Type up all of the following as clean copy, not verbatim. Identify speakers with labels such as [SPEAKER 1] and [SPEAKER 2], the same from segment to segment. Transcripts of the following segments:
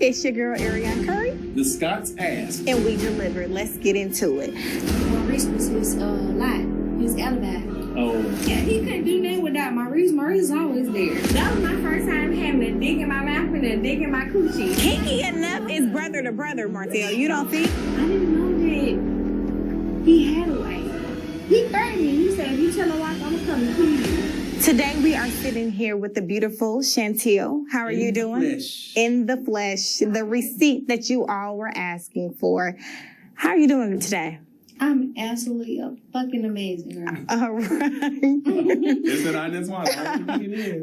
[SPEAKER 1] It's your girl, Arionne Curry.
[SPEAKER 2] The Scots asked.
[SPEAKER 1] And we delivered. Let's get into it.
[SPEAKER 3] Maurice was his lie, his alibi.
[SPEAKER 2] Oh.
[SPEAKER 3] Yeah, he couldn't do that without Maurice. Maurice is always there. That was my first time having a dig in my mouth and a dig in my coochie.
[SPEAKER 1] Kinky enough is brother to brother, Martell. You don't think?
[SPEAKER 3] I didn't know that he had a wife. He threatened me. He said, if you tell a wife, I'm going to come and kill you.
[SPEAKER 1] Today we are sitting here with the beautiful Chantel. How are you doing? In the flesh. The receipt that you all were asking for. How are you doing today?
[SPEAKER 3] I'm absolutely fucking amazing, girl.
[SPEAKER 1] All right.
[SPEAKER 2] It's that Inez one.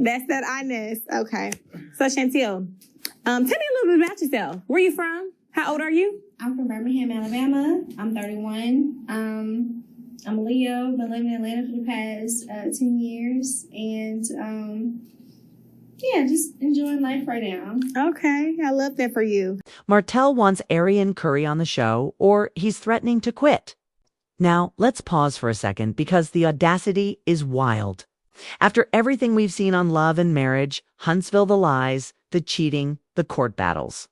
[SPEAKER 1] That's that Inez. Okay. So Chantel, tell me a little bit about yourself. Where are you from? How old are you?
[SPEAKER 3] I'm from Birmingham, Alabama. I'm 31. I'm a Leo, been living in Atlanta for the past 10 years, and just enjoying life right now.
[SPEAKER 1] Okay, I love that for you.
[SPEAKER 4] Martell wants Arionne Curry on the show, or he's threatening to quit. Now, let's pause for a second because the audacity is wild. After everything we've seen on Love and Marriage, Huntsville, the lies, the cheating, the court battles,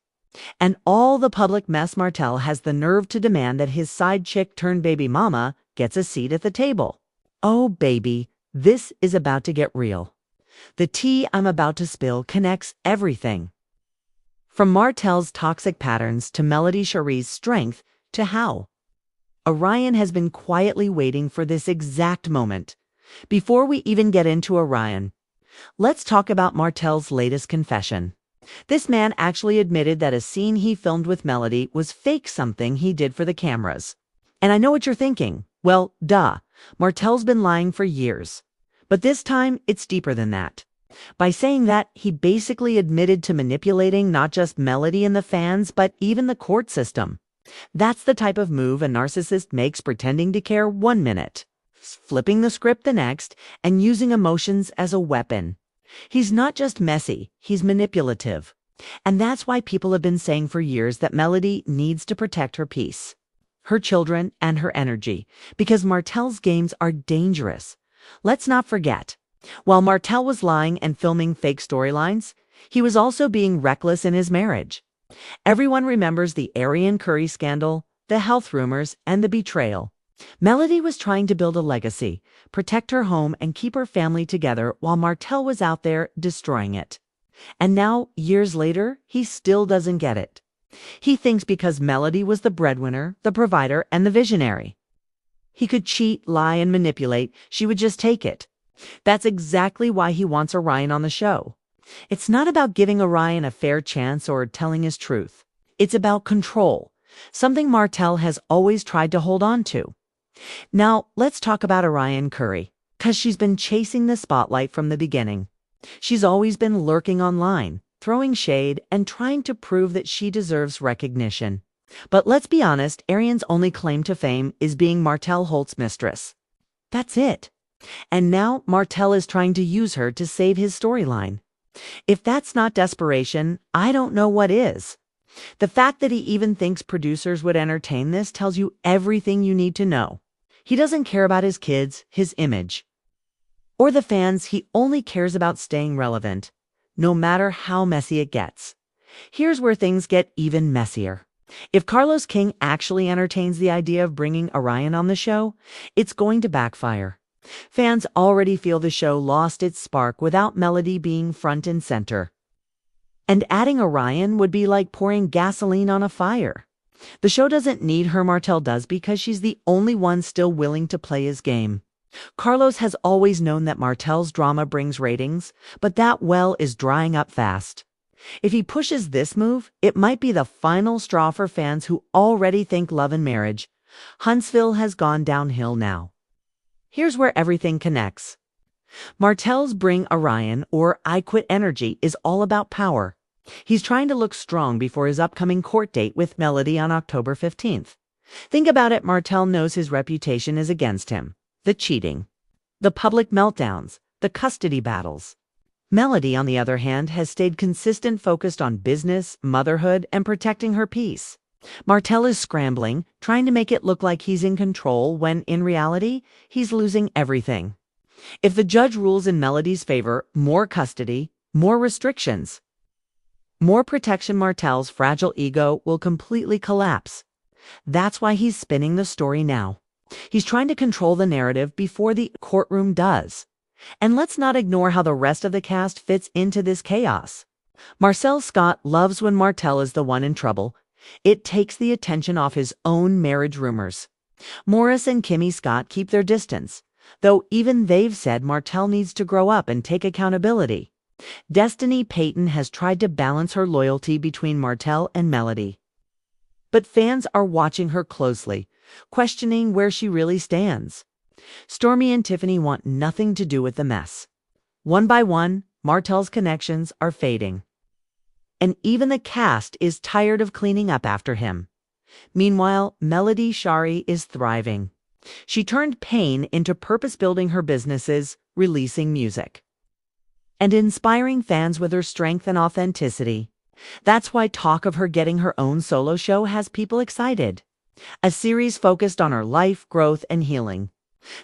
[SPEAKER 4] and all the public mess, Martell has the nerve to demand that his side chick turned baby mama gets a seat at the table. Oh, baby, this is about to get real. The tea I'm about to spill connects everything. From Martell's toxic patterns to Melody Shari's strength to how Arionne has been quietly waiting for this exact moment. Before we even get into Arionne, let's talk about Martell's latest confession. This man actually admitted that a scene he filmed with Melody was fake, something he did for the cameras. And I know what you're thinking. Well, duh. Martell's been lying for years. But this time, it's deeper than that. By saying that, he basically admitted to manipulating not just Melody and the fans, but even the court system. That's the type of move a narcissist makes, pretending to care 1 minute, flipping the script the next, and using emotions as a weapon. He's not just messy, he's manipulative. And that's why people have been saying for years that Melody needs to protect her peace, her children, and her energy, because Martell's games are dangerous. Let's not forget, while Martell was lying and filming fake storylines, he was also being reckless in his marriage. Everyone remembers the Arionne Curry scandal, the health rumors, and the betrayal. Melody was trying to build a legacy, protect her home, and keep her family together while Martell was out there destroying it. And now, years later, he still doesn't get it. He thinks because Melody was the breadwinner, the provider, and the visionary, he could cheat, lie, and manipulate. She would just take it. That's exactly why he wants Arionne on the show. It's not about giving Arionne a fair chance or telling his truth. It's about control, something Martell has always tried to hold on to. Now, let's talk about Arionne Curry, because she's been chasing the spotlight from the beginning. She's always been lurking online, throwing shade, and trying to prove that she deserves recognition. But let's be honest, Arionne's only claim to fame is being Martell Holt's mistress. That's it. And now Martell is trying to use her to save his storyline. If that's not desperation, I don't know what is. The fact that he even thinks producers would entertain this tells you everything you need to know. He doesn't care about his kids, his image, or the fans. He only cares about staying relevant, no matter how messy it gets. Here's where things get even messier. If Carlos King actually entertains the idea of bringing Arionne on the show, it's going to backfire. Fans already feel the show lost its spark without Melody being front and center. And adding Arionne would be like pouring gasoline on a fire. The show doesn't need her, Martell does, because she's the only one still willing to play his game. Carlos has always known that Martell's drama brings ratings, but that well is drying up fast. If he pushes this move, it might be the final straw for fans who already think Love and Marriage. Huntsville has gone downhill now. Here's where everything connects. Martell's Bring Arionne, or I Quit energy, is all about power. He's trying to look strong before his upcoming court date with Melody on October 15th. Think about it, Martell knows his reputation is against him. The cheating, the public meltdowns, the custody battles. Melody, on the other hand, has stayed consistent, focused on business, motherhood, and protecting her peace. Martell is scrambling, trying to make it look like he's in control when, in reality, he's losing everything. If the judge rules in Melody's favor, more custody, more restrictions. more protection, Martell's fragile ego will completely collapse. That's why he's spinning the story now. He's trying to control the narrative before the courtroom does. And let's not ignore how the rest of the cast fits into this chaos. Marcel Scott loves when Martell is the one in trouble. It takes the attention off his own marriage rumors. Morris and Kimmy Scott keep their distance, though even they've said Martell needs to grow up and take accountability. Destiny Payton has tried to balance her loyalty between Martell and Melody. But fans are watching her closely, questioning where she really stands. Stormy and Tiffany want nothing to do with the mess. One by one, Martell's connections are fading. And even the cast is tired of cleaning up after him. Meanwhile, Melody Shari is thriving. She turned pain into purpose-building her businesses, releasing music, and inspiring fans with her strength and authenticity. That's why talk of her getting her own solo show has people excited. A series focused on her life, growth, and healing.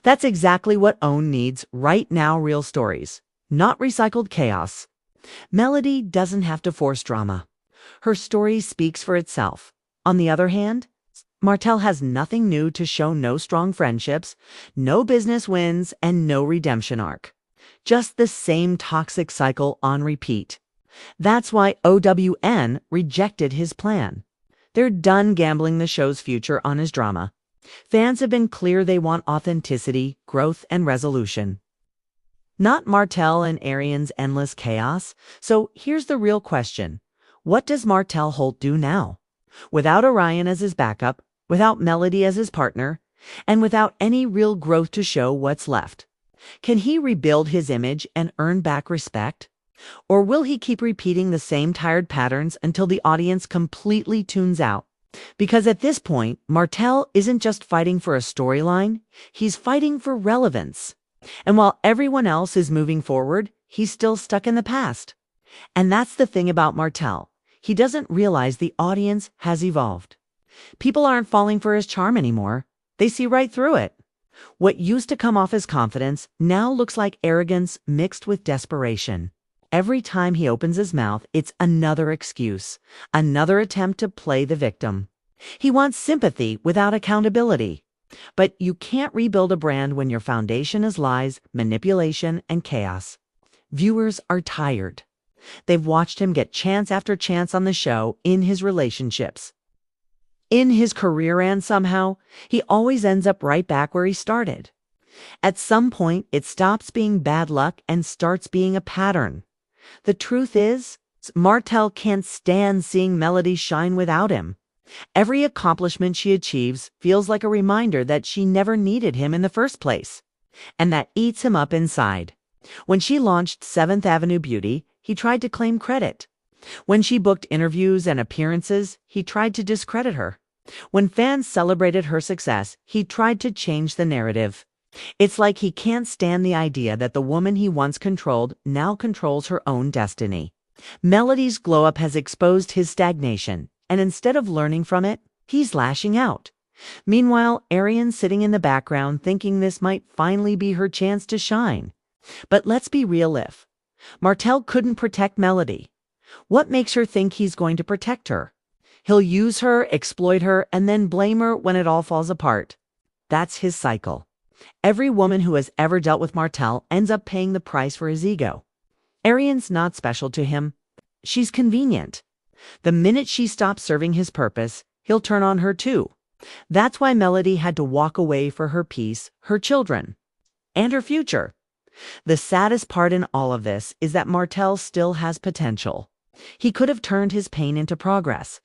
[SPEAKER 4] That's exactly what OWN needs right now, real stories, not recycled chaos. Melody doesn't have to force drama. Her story speaks for itself. On the other hand, Martell has nothing new to show, no strong friendships, no business wins, and no redemption arc. Just the same toxic cycle on repeat. That's why OWN rejected his plan. They're done gambling the show's future on his drama. Fans have been clear they want authenticity, growth, and resolution. Not Martell and Arionne's endless chaos. So here's the real question. What does Martell Holt do now? Without Arionne as his backup, without Melody as his partner, and without any real growth to show what's left. Can he rebuild his image and earn back respect? Or will he keep repeating the same tired patterns until the audience completely tunes out? Because at this point, Martell isn't just fighting for a storyline, he's fighting for relevance. And while everyone else is moving forward, he's still stuck in the past. And that's the thing about Martell. He doesn't realize the audience has evolved. People aren't falling for his charm anymore. They see right through it. What used to come off as confidence now looks like arrogance mixed with desperation. Every time he opens his mouth, it's another excuse, another attempt to play the victim. He wants sympathy without accountability. But you can't rebuild a brand when your foundation is lies, manipulation, and chaos. Viewers are tired. They've watched him get chance after chance on the show, in his relationships, in his career, and somehow, he always ends up right back where he started. At some point, it stops being bad luck and starts being a pattern. The truth is, Martell can't stand seeing Melody shine without him. Every accomplishment she achieves feels like a reminder that she never needed him in the first place. And that eats him up inside. When she launched 7th Avenue Beauty, he tried to claim credit. When she booked interviews and appearances, he tried to discredit her. When fans celebrated her success, he tried to change the narrative. It's like he can't stand the idea that the woman he once controlled now controls her own destiny. Melody's glow-up has exposed his stagnation, and instead of learning from it, he's lashing out. Meanwhile, Arionne's sitting in the background thinking this might finally be her chance to shine. But let's be real, Martell couldn't protect Melody. What makes her think he's going to protect her? He'll use her, exploit her, and then blame her when it all falls apart. That's his cycle. Every woman who has ever dealt with Martell ends up paying the price for his ego. Arionne's not special to him. She's convenient. The minute she stops serving his purpose, he'll turn on her too. That's why Melody had to walk away for her peace, her children, and her future. The saddest part in all of this is that Martell still has potential. He could have turned his pain into progress.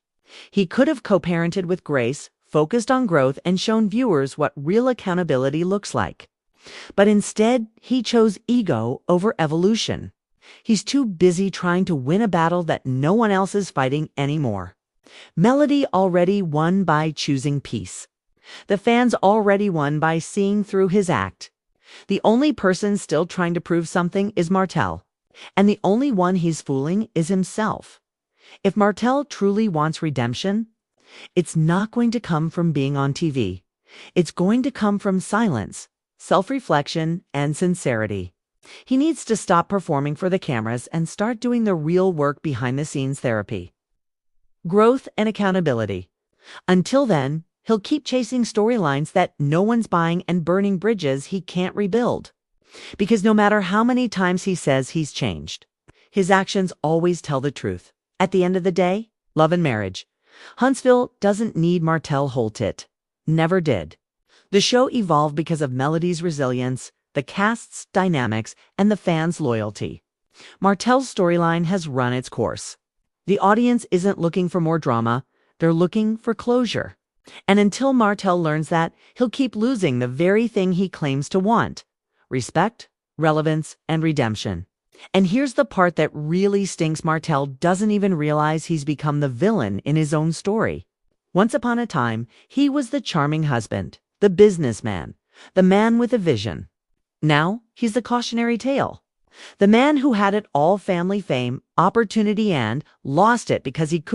[SPEAKER 4] He could have co-parented with Grace, focused on growth, and shown viewers what real accountability looks like. But instead, he chose ego over evolution. He's too busy trying to win a battle that no one else is fighting anymore. Melody already won by choosing peace. The fans already won by seeing through his act. The only person still trying to prove something is Martell, and the only one he's fooling is himself. If Martell truly wants redemption, it's not going to come from being on TV. It's going to come from silence, self-reflection, and sincerity. He needs to stop performing for the cameras and start doing the real work behind the scenes therapy. Growth and accountability. Until then, he'll keep chasing storylines that no one's buying and burning bridges he can't rebuild. Because no matter how many times he says he's changed, his actions always tell the truth. At the end of the day, love and marriage. Huntsville doesn't need Martell Holt. It never did. The show evolved because of Melody's resilience, the cast's dynamics, and the fans' loyalty. Martell's storyline has run its course. The audience isn't looking for more drama, they're looking for closure. And until Martell learns that, he'll keep losing the very thing he claims to want: respect, relevance, and redemption. And here's the part that really stinks: Martell doesn't even realize he's become the villain in his own story. Once upon a time, he was the charming husband, the businessman, the man with a vision. Now, he's the cautionary tale. The man who had it all: family, fame, opportunity, and lost it because he couldn't